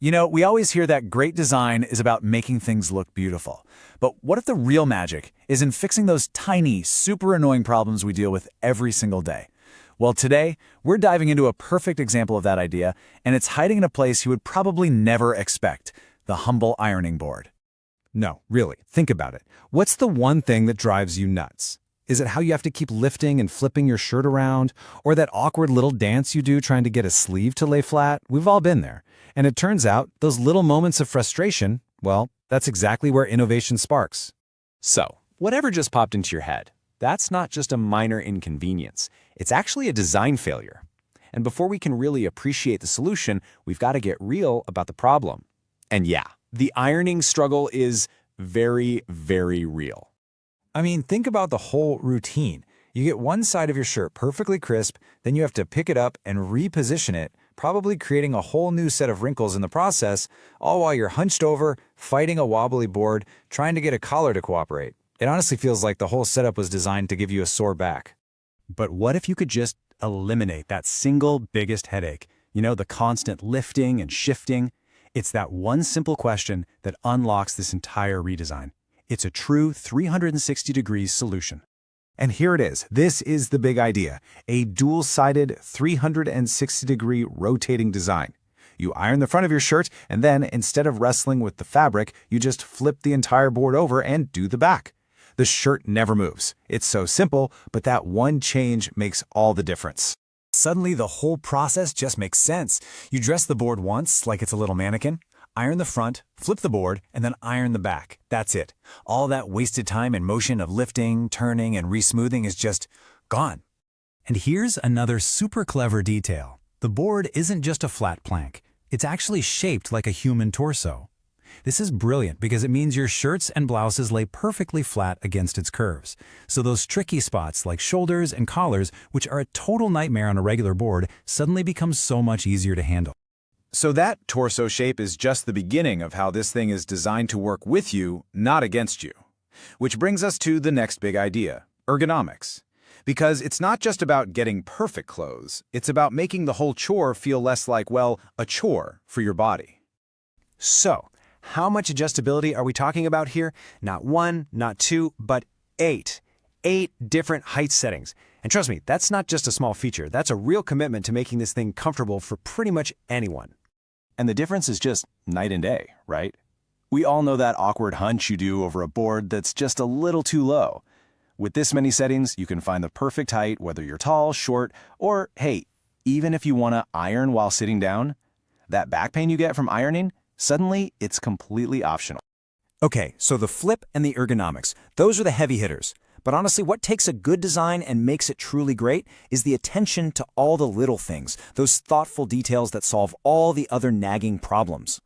You know, we always hear that great design is about making things look beautiful. But what if the real magic is in fixing those tiny, super annoying problems we deal with every single day? Well, today, we're diving into a perfect example of that idea, and it's hiding in a place you would probably never expect, the humble ironing board. No, really, think about it. What's the one thing that drives you nuts? Is it how you have to keep lifting and flipping your shirt around? Or that awkward little dance you do trying to get a sleeve to lay flat? We've all been there. And it turns out, those little moments of frustration, well, that's exactly where innovation sparks. So, whatever just popped into your head, that's not just a minor inconvenience. It's actually a design failure. And before we can really appreciate the solution, we've got to get real about the problem. And yeah, the ironing struggle is very, very real. I mean, think about the whole routine. You get one side of your shirt perfectly crisp, then you have to pick it up and reposition it, probably creating a whole new set of wrinkles in the process, all while you're hunched over, fighting a wobbly board, trying to get a collar to cooperate. It honestly feels like the whole setup was designed to give you a sore back. But what if you could just eliminate that single biggest headache? You know, the constant lifting and shifting. It's that one simple question that unlocks this entire redesign. It's a true 360 degrees solution. And here it is. This is the big idea, a dual-sided 360-degree rotating design. You iron the front of your shirt, and then, instead of wrestling with the fabric, you just flip the entire board over and do the back. The shirt never moves. It's so simple, but that one change makes all the difference. Suddenly, the whole process just makes sense. You dress the board once, like it's a little mannequin, iron the front, flip the board, and then iron the back. That's it. All that wasted time and motion of lifting, turning, and resmoothing is just gone. And here's another super clever detail. The board isn't just a flat plank. It's actually shaped like a human torso. This is brilliant because it means your shirts and blouses lay perfectly flat against its curves. So those tricky spots like shoulders and collars, which are a total nightmare on a regular board, suddenly become so much easier to handle. So that torso shape is just the beginning of how this thing is designed to work with you, not against you. Which brings us to the next big idea, ergonomics. Because it's not just about getting perfect clothes, it's about making the whole chore feel less like, well, a chore for your body. So, how much adjustability are we talking about here? Not one, not two, but 8. 8 different height settings. And trust me, that's not just a small feature. That's a real commitment to making this thing comfortable for pretty much anyone. And the difference is just night and day, right? We all know that awkward hunch you do over a board that's just a little too low. With this many settings, you can find the perfect height, whether you're tall, short, or, hey, even if you want to iron while sitting down, that back pain you get from ironing, suddenly it's completely optional. Okay, so the flip and the ergonomics, those are the heavy hitters. But honestly, what takes a good design and makes it truly great is the attention to all the little things, those thoughtful details that solve all the other nagging problems.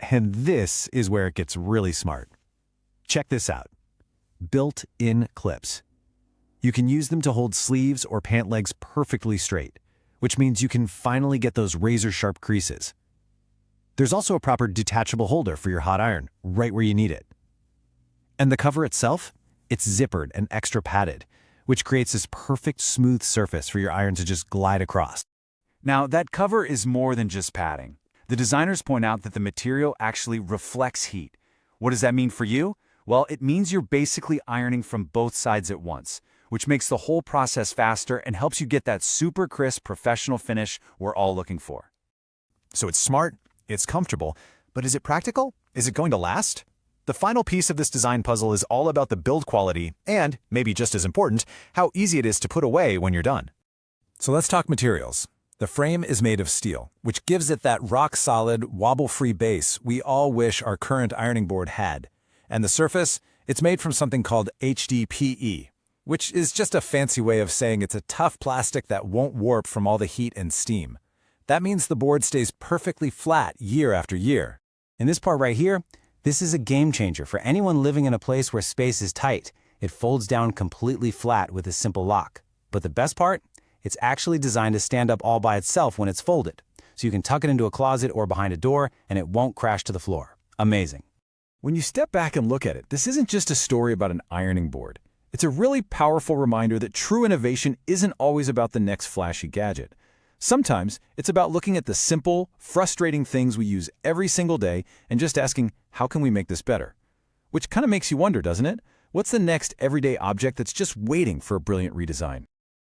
And this is where it gets really smart. Check this out. Built-in clips. You can use them to hold sleeves or pant legs perfectly straight, which means you can finally get those razor-sharp creases. There's also a proper detachable holder for your hot iron, right where you need it. And the cover itself? It's zippered and extra padded, which creates this perfect smooth surface for your iron to just glide across. Now, that cover is more than just padding. The designers point out that the material actually reflects heat. What does that mean for you? Well, it means you're basically ironing from both sides at once, which makes the whole process faster and helps you get that super crisp professional finish we're all looking for. So it's smart, it's comfortable, but is it practical? Is it going to last? The final piece of this design puzzle is all about the build quality and, maybe just as important, how easy it is to put away when you're done. So let's talk materials. The frame is made of steel, which gives it that rock-solid, wobble-free base we all wish our current ironing board had. And the surface? It's made from something called HDPE, which is just a fancy way of saying it's a tough plastic that won't warp from all the heat and steam. That means the board stays perfectly flat year after year. And this part right here, this is a game changer for anyone living in a place where space is tight. It folds down completely flat with a simple lock. But the best part? It's actually designed to stand up all by itself when it's folded. So you can tuck it into a closet or behind a door and it won't crash to the floor. Amazing. When you step back and look at it, this isn't just a story about an ironing board. It's a really powerful reminder that true innovation isn't always about the next flashy gadget. Sometimes it's about looking at the simple, frustrating things we use every single day and just asking, how can we make this better? Which kind of makes you wonder, doesn't it? What's the next everyday object that's just waiting for a brilliant redesign?